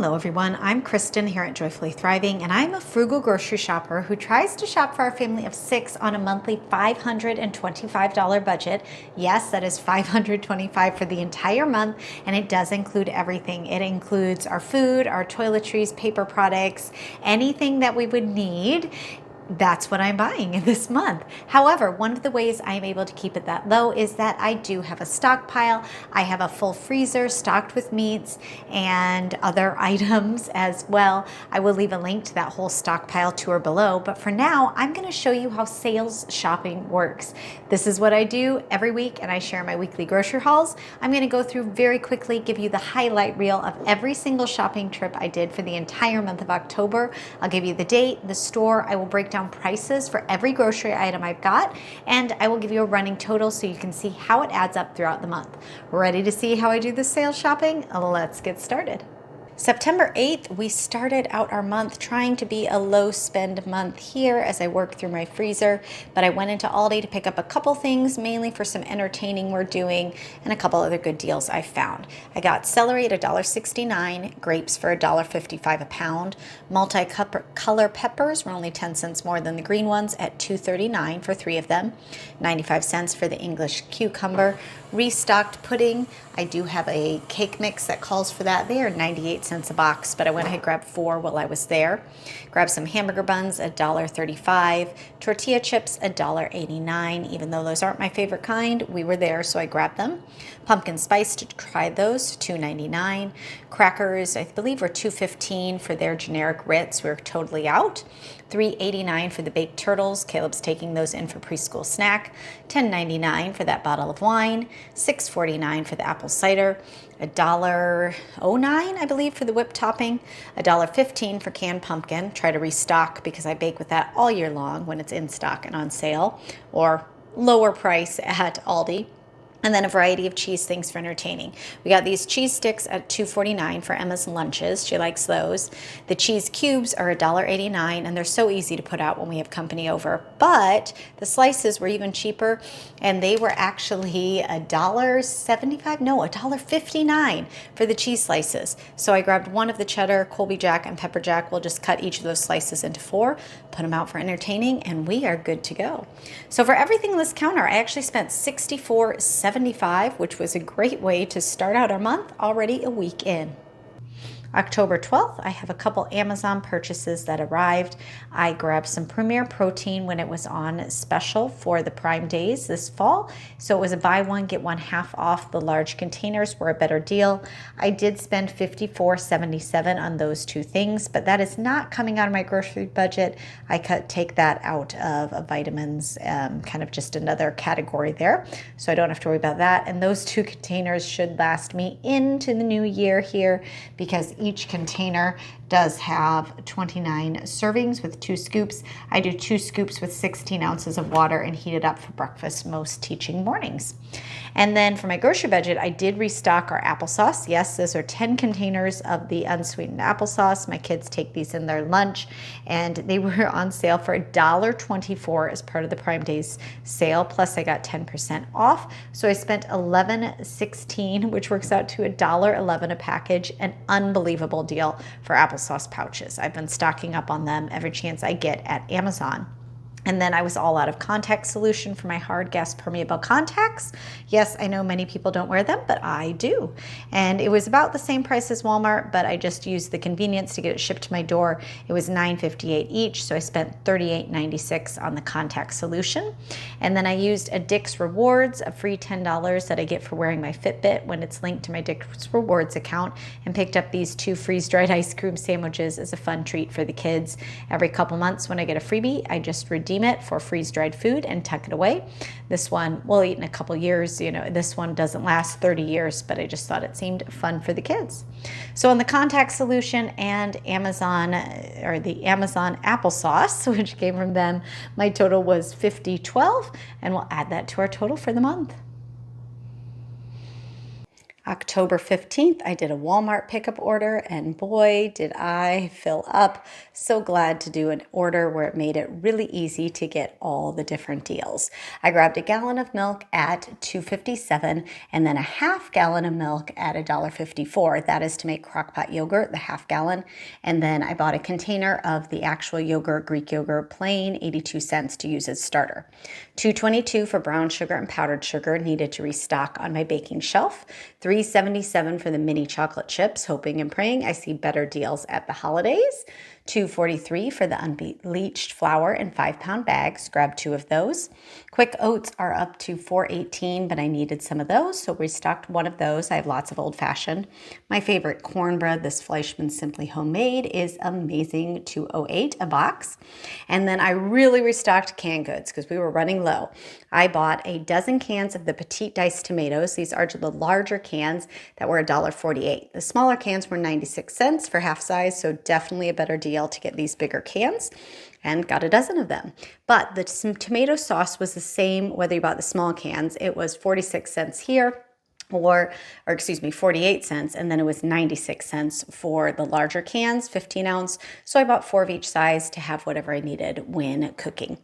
Hello everyone, I'm Kristen here at Joyfully Thriving, and I'm a frugal grocery shopper who tries to shop for our family of 6 on a monthly $525 budget. Yes, that is $525 for the entire month, and it does include everything. It includes our food, our toiletries, paper products, anything that we would need. That's what I'm buying in this month. However, one of the ways I'm able to keep it that low is that I do have a stockpile. I have a full freezer stocked with meats and other items as well. I will leave a link to that whole stockpile tour below, but for now, I'm going to show you how sales shopping works. This is what I do every week, and I share my weekly grocery hauls. I'm going to go through very quickly, give you the highlight reel of every single shopping trip I did for the entire month of October. I'll give you the date, the store. I will break down prices for every grocery item I've got, and I will give you a running total so you can see how it adds up throughout the month. Ready to see how I do the sales shopping? Let's get started. September 8th, we started out our month trying to be a low spend month here as I work through my freezer, but I went into Aldi to pick up a couple things, mainly for some entertaining we're doing and a couple other good deals I found. I got celery at $1.69, grapes for $1.55 a pound, multi-color peppers were only 10 cents more than the green ones at $2.39 for 3 of them, 95 cents for the English cucumber, restocked pudding. I do have a cake mix that calls for that. They are 98 cents a box, but I went ahead and grabbed 4 while I was there. Grabbed some hamburger buns, $1.35. Tortilla chips, $1.89. Even though those aren't my favorite kind, we were there, so I grabbed them. Pumpkin spice to try those, $2.99. Crackers, I believe, were $2.15 for their generic Ritz. We're totally out. $3.89 for the baked turtles. Caleb's taking those in for preschool snack. $10.99 for that bottle of wine. $6.49 for the apple cider. $1.09, I believe, for the whipped topping. $1.15 for canned pumpkin. Try to restock because I bake with that all year long when it's in stock and on sale or lower price at Aldi. And then a variety of cheese things for entertaining. We got these cheese sticks at $2.49 for Emma's lunches. She likes those. The cheese cubes are $1.89, and they're so easy to put out when we have company over. But the slices were even cheaper, and they were actually $1.75, no, $1.59 for the cheese slices. So I grabbed one of the cheddar, Colby Jack, and pepper jack. We'll just cut each of those slices into 4, put them out for entertaining, and we are good to go. So for everything on this counter, I actually spent $64.75, which was a great way to start out our month already a week in. October 12th, I have a couple Amazon purchases that arrived. I grabbed some Premier Protein when it was on special for the Prime Days this fall. So it was a buy one, get one half off. The large containers were a better deal. I did spend $54.77 on those 2 things, but that is not coming out of my grocery budget. I take that out of vitamins, kind of just another category there. So I don't have to worry about that. And those 2 containers should last me into the new year here because each container does have 29 servings with 2 scoops. I do 2 scoops with 16 ounces of water and heat it up for breakfast most teaching mornings. And then for my grocery budget, I did restock our applesauce. Yes, those are 10 containers of the unsweetened applesauce. My kids take these in their lunch, and they were on sale for $1.24 as part of the Prime Days sale. Plus, I got 10% off. So I spent $11.16, which works out to $1.11 a package. An unbelievable deal for applesauce pouches. I've been stocking up on them every chance I get at Amazon. And then I was all out of contact solution for my hard gas permeable contacts. Yes, I know many people don't wear them, but I do. And it was about the same price as Walmart, but I just used the convenience to get it shipped to my door. It was $9.58 each, so I spent $38.96 on the contact solution. And then I used a Dick's Rewards, a free $10 that I get for wearing my Fitbit when it's linked to my Dick's Rewards account, and picked up these 2 freeze-dried ice cream sandwiches as a fun treat for the kids. Every couple months when I get a freebie, I just redeem it for freeze-dried food and tuck it away. This one we'll eat in a couple years. You know, this one doesn't last 30 years, but I just thought it seemed fun for the kids. So on the contact solution and Amazon, or the Amazon applesauce, which came from them, my total was $50.12, and we'll add that to our total for the month. October 15th, I did a Walmart pickup order, and boy, did I fill up. So glad to do an order where it made it really easy to get all the different deals. I grabbed a gallon of milk at $2.57 and then a half gallon of milk at $1.54. That is to make crock-pot yogurt, the half gallon. And then I bought a container of the actual yogurt, Greek yogurt, plain, 82 cents to use as starter. $2.22 for brown sugar and powdered sugar, needed to restock on my baking shelf. $3.77 for the mini chocolate chips, hoping and praying I see better deals at the holidays. $2.43 for the unbleached flour in 5-pound bags. Grab 2 of those. Quick oats are up to $4.18, but I needed some of those, so restocked 1 of those. I have lots of old-fashioned. My favorite cornbread, this Fleischmann Simply Homemade, is amazing, $2.08 a box. And then I really restocked canned goods because we were running low. I bought a dozen cans of the petite diced tomatoes. These are the larger cans that were $1.48. The smaller cans were 96 cents for half size, so definitely a better deal to get these bigger cans, and got a dozen of them. But the tomato sauce was the same whether you bought the small cans. It was 46 cents here, or excuse me, 48 cents, and then it was 96 cents for the larger cans, 15 ounce. So I bought 4 of each size to have whatever I needed when cooking.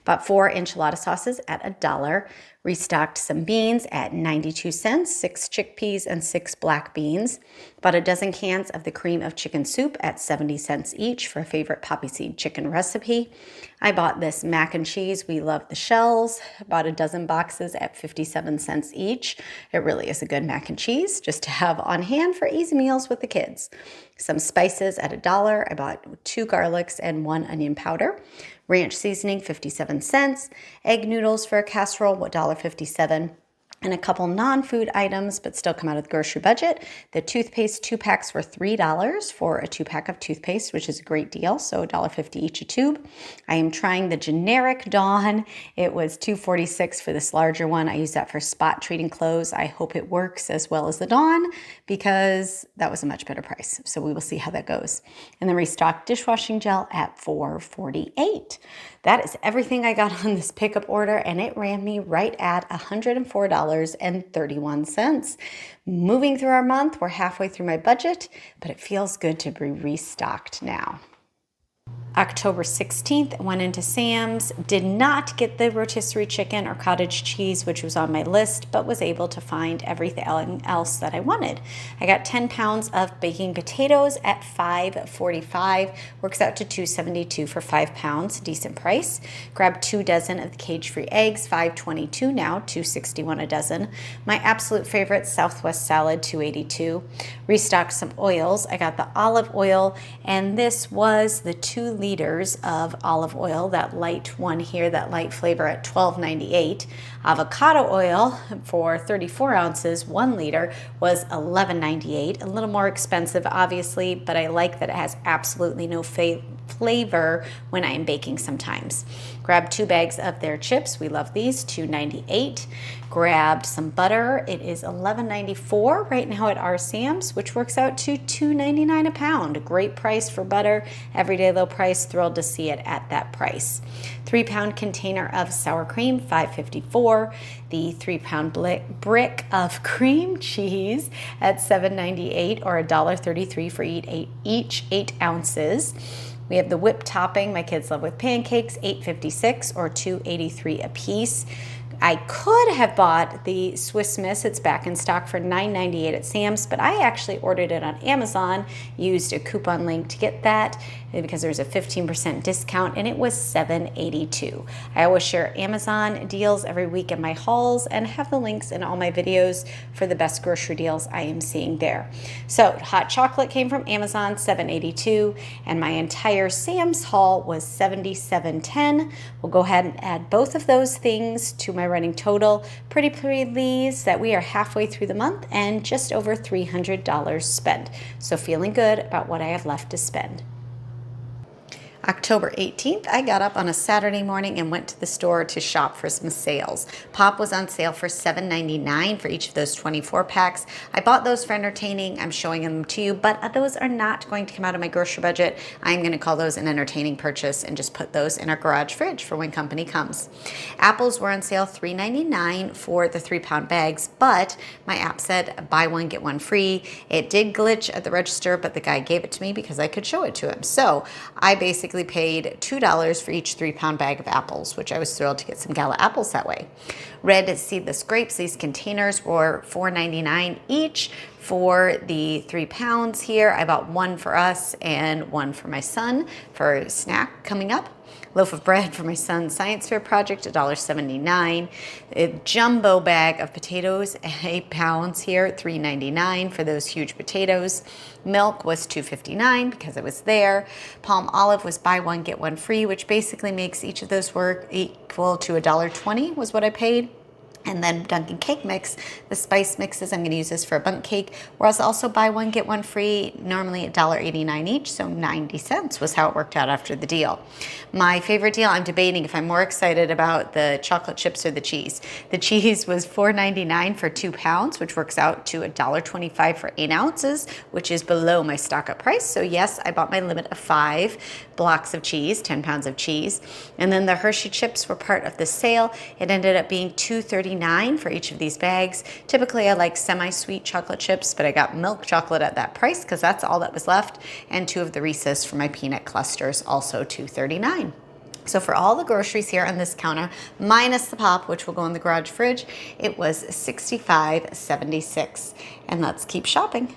Bought 4 enchilada sauces at $1. Restocked some beans at 92 cents, 6 chickpeas and 6 black beans. Bought a dozen cans of the cream of chicken soup at 70 cents each for a favorite poppy seed chicken recipe. I bought this mac and cheese. We love the shells. Bought a dozen boxes at 57 cents each. It really is a good mac and cheese just to have on hand for easy meals with the kids. Some spices at $1. I bought 2 garlics and 1 onion powder. Ranch seasoning, 57 cents. Egg noodles for a casserole, $1.57. And a couple non-food items, but still come out of the grocery budget. The toothpaste 2 packs were $3 for a 2-pack of toothpaste, which is a great deal, so $1.50 each a tube. I am trying the generic Dawn. It was $2.46 for this larger one. I use that for spot treating clothes. I hope it works as well as the Dawn because that was a much better price. So we will see how that goes. And then restocked dishwashing gel at $4.48. That is everything I got on this pickup order, and it ran me right at $104.31. Moving through our month, we're halfway through my budget, but it feels good to be restocked now. October 16th, went into Sam's, did not get the rotisserie chicken or cottage cheese, which was on my list, but was able to find everything else that I wanted. I got 10 pounds of baking potatoes at $5.45, works out to $2.72 for 5 pounds, decent price. Grabbed 2 dozen of the cage-free eggs, $5.22 now, $2.61 a dozen. My absolute favorite, Southwest salad, $2.82. Restocked some oils. I got the olive oil, and this was the 2 liters of olive oil, that light one here, that light flavor at $12.98. Avocado oil for 34 ounces, 1 liter, was $11.98. A little more expensive, obviously, but I like that it has absolutely no flavor when I am baking sometimes. Grabbed 2 bags of their chips. We love these, $2.98. Grabbed some butter. It is $11.94 right now at our Sam's, which works out to $2.99 a pound. Great price for butter. Everyday low price. Thrilled to see it at that price. 3-pound container of sour cream, $5.54. The 3-pound brick of cream cheese at $7.98 or $1.33 for each 8 ounces. We have the whipped topping my kids love with pancakes, $8.56 or $2.83 a piece. I could have bought the Swiss Miss. It's back in stock for $9.98 at Sam's, but I actually ordered it on Amazon, used a coupon link to get that because there's a 15% discount, and it was $7.82. I always share Amazon deals every week in my hauls and have the links in all my videos for the best grocery deals I am seeing there. So hot chocolate came from Amazon, $7.82, and my entire Sam's haul was $77.10. We'll go ahead and add both of those things to my running total. Pretty pleased that we are halfway through the month and just over $300 spent. So feeling good about what I have left to spend. October 18th, I got up on a Saturday morning and went to the store to shop for some sales. Pop was on sale for $7.99 for each of those 24 packs. I bought those for entertaining. I'm showing them to you, but those are not going to come out of my grocery budget. I'm going to call those an entertaining purchase and just put those in our garage fridge for when company comes. Apples were on sale $3.99 for the 3-pound bags, but my app said buy one, get one free. It did glitch at the register, but the guy gave it to me because I could show it to him. So I basically paid $2 for each 3-pound bag of apples, which I was thrilled to get some gala apples that way. Red seedless grapes, these containers were $4.99 each for the 3 pounds here. I bought one for us and one for my son for a snack coming up. Loaf of bread for my son's science fair project, $1.79. A jumbo bag of potatoes, 8 pounds here, $3.99 for those huge potatoes. Milk was $2.59 because it was there. Palm olive was buy one, get one free, which basically makes each of those work equal to $1.20 was what I paid. And then Dunkin' Cake Mix, the spice mixes, I'm going to use this for a bundt cake, whereas also buy one, get one free, normally $1.89 each, so 90 cents was how it worked out after the deal. My favorite deal, I'm debating if I'm more excited about the chocolate chips or the cheese. The cheese was $4.99 for 2 pounds, which works out to $1.25 for 8 ounces, which is below my stock-up price. So yes, I bought my limit of 5 blocks of cheese, 10 pounds of cheese. And then the Hershey chips were part of the sale. It ended up being $2.39 for each of these bags. Typically, I like semi-sweet chocolate chips, but I got milk chocolate at that price because that's all that was left. And 2 of the Reese's for my peanut clusters, also $2.39. So for all the groceries here on this counter, minus the pop, which will go in the garage fridge, it was $65.76. And let's keep shopping.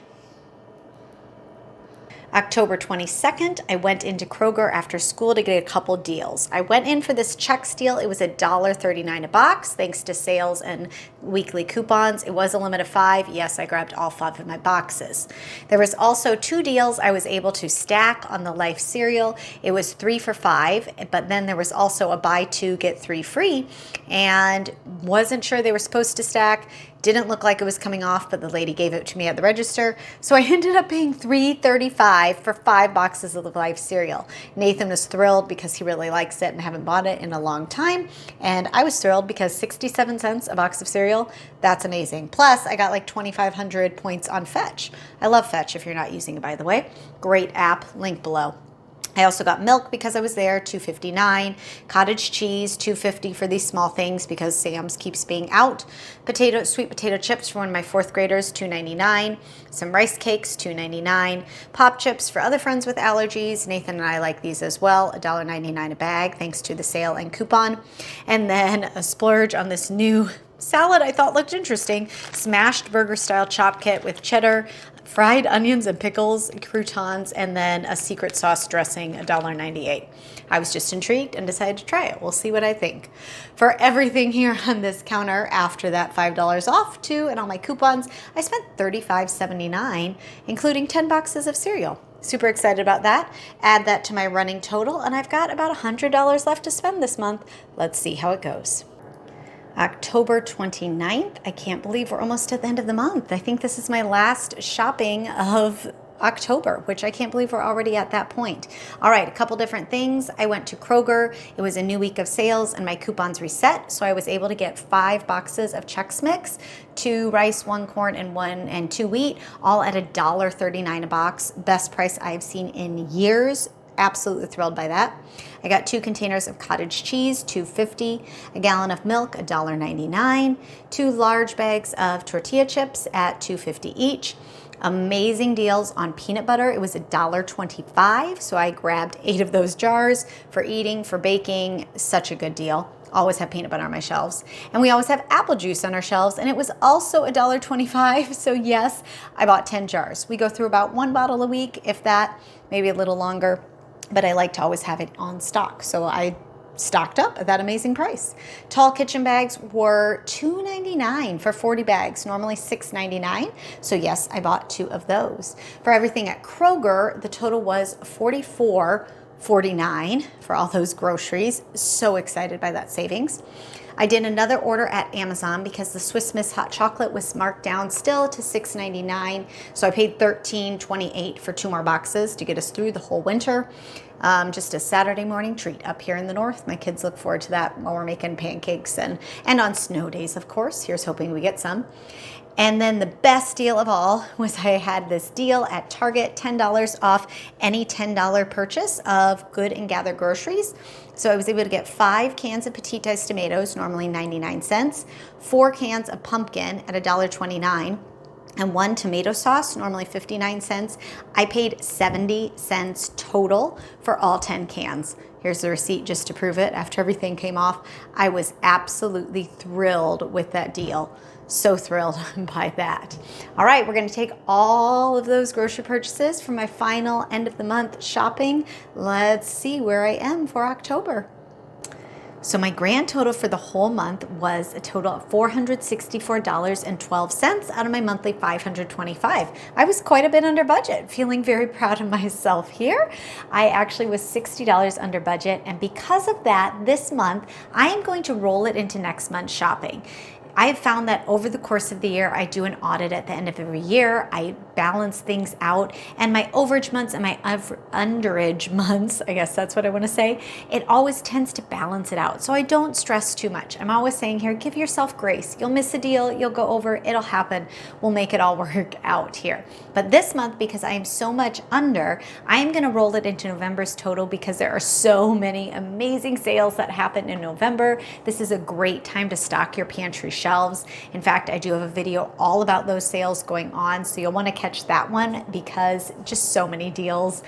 October 22nd, I went into Kroger after school to get a couple deals. I went in for this Chex deal. It was $1.39 a box, thanks to sales and weekly coupons. It was a limit of 5. Yes, I grabbed all 5 of my boxes. There was also 2 deals I was able to stack on the Life cereal. It was 3 for $5, but then there was also a buy 2, get 3 free, and wasn't sure they were supposed to stack. Didn't look like it was coming off, but the lady gave it to me at the register. So I ended up paying $3.35 for 5 boxes of the Life cereal. Nathan was thrilled because he really likes it and haven't bought it in a long time. And I was thrilled because 67 cents a box of cereal, that's amazing. Plus, I got like 2,500 points on Fetch. I love Fetch if you're not using it, by the way. Great app, link below. I also got milk because I was there, $2.59. Cottage cheese, $2.50 for these small things because Sam's keeps being out. Sweet potato chips for one of my 4th graders, $2.99. Some rice cakes, $2.99. Pop chips for other friends with allergies. Nathan and I like these as well, $1.99 a bag, thanks to the sale and coupon. And then a splurge on this new salad I thought looked interesting. Smashed burger style chop kit with cheddar, fried onions and pickles, croutons, and then a secret sauce dressing, $1.98. I was just intrigued and decided to try it. We'll see what I think. For everything here on this counter after that $5 off too, and all my coupons, I spent $35.79, including 10 boxes of cereal. Super excited about that. Add that to my running total, and I've got about $100 left to spend this month. Let's see how it goes. October 29th. I can't believe we're almost at the end of the month. I think this is my last shopping of October, which I can't believe we're already at that point. All right, a couple different things. I went to Kroger. It was a new week of sales and my coupons reset, so I was able to get 5 boxes of Chex Mix, 2 rice, 1 corn, and 2 wheat, all at $1.39 a box. Best price I've seen in years. Absolutely thrilled by that. I got 2 containers of cottage cheese, $2.50, a gallon of milk, $1.99, 2 large bags of tortilla chips at $2.50 each. Amazing deals on peanut butter. It was $1.25, so I grabbed 8 of those jars for eating, for baking. Such a good deal. Always have peanut butter on my shelves. And we always have apple juice on our shelves, and it was also $1.25, so yes, I bought 10 jars. We go through about 1 bottle a week, if that, maybe a little longer. But I like to always have it on stock. So I stocked up at that amazing price. Tall kitchen bags were $2.99 for 40 bags, normally $6.99. So yes, I bought 2 of those. For everything at Kroger, the total was $44.49 for all those groceries. So excited by that savings. I did another order at Amazon because the Swiss Miss hot chocolate was marked down still to $6.99. So I paid $13.28 for 2 more boxes to get us through the whole winter. Just a Saturday morning treat up here in the north. My kids look forward to that while we're making pancakes and on snow days, of course. Here's hoping we get some. And then the best deal of all was I had this deal at Target, $10 off any $10 purchase of Good and Gather groceries. So I was able to get 5 cans of petite diced tomatoes, normally 99 cents, 4 cans of pumpkin at $1.29, and 1 tomato sauce, normally 59 cents. I paid 70 cents total for all 10 cans. Here's the receipt just to prove it. After everything came off, I was absolutely thrilled with that deal. So thrilled by that. All right, we're gonna take all of those grocery purchases for my final end of the month shopping. Let's see where I am for October. So my grand total for the whole month was a total of $464.12 out of my monthly $525. I was quite a bit under budget, feeling very proud of myself here. I actually was $60 under budget, and because of that, this month, I am going to roll it into next month's shopping. I have found that over the course of the year, I do an audit at the end of every year. I balance things out, and my overage months and my underage months, I guess that's what I want to say, it always tends to balance it out. So I don't stress too much. I'm always saying here, give yourself grace. You'll miss a deal, you'll go over, it'll happen. We'll make it all work out here. But this month, because I am so much under, I am going to roll it into November's total because there are so many amazing sales that happen in November. This is a great time to stock your pantry shelves. In fact, I do have a video all about those sales going on, so you'll want to catch that one because just so many deals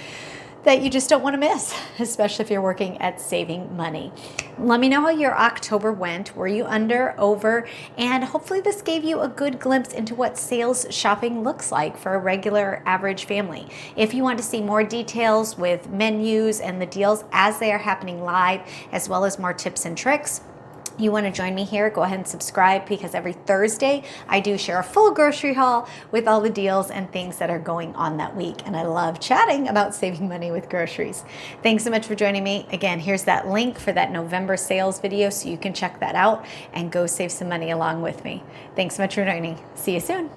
that you just don't want to miss, especially if you're working at saving money. Let me know how your October went. Were you under, over? And hopefully this gave you a good glimpse into what sales shopping looks like for a regular average family. If you want to see more details with menus and the deals as they are happening live, as well as more tips and tricks, you want to join me here, go ahead and subscribe because every Thursday I do share a full grocery haul with all the deals and things that are going on that week. And I love chatting about saving money with groceries. Thanks so much for joining me. Again, here's that link for that November sales video so you can check that out and go save some money along with me. Thanks so much for joining. See you soon.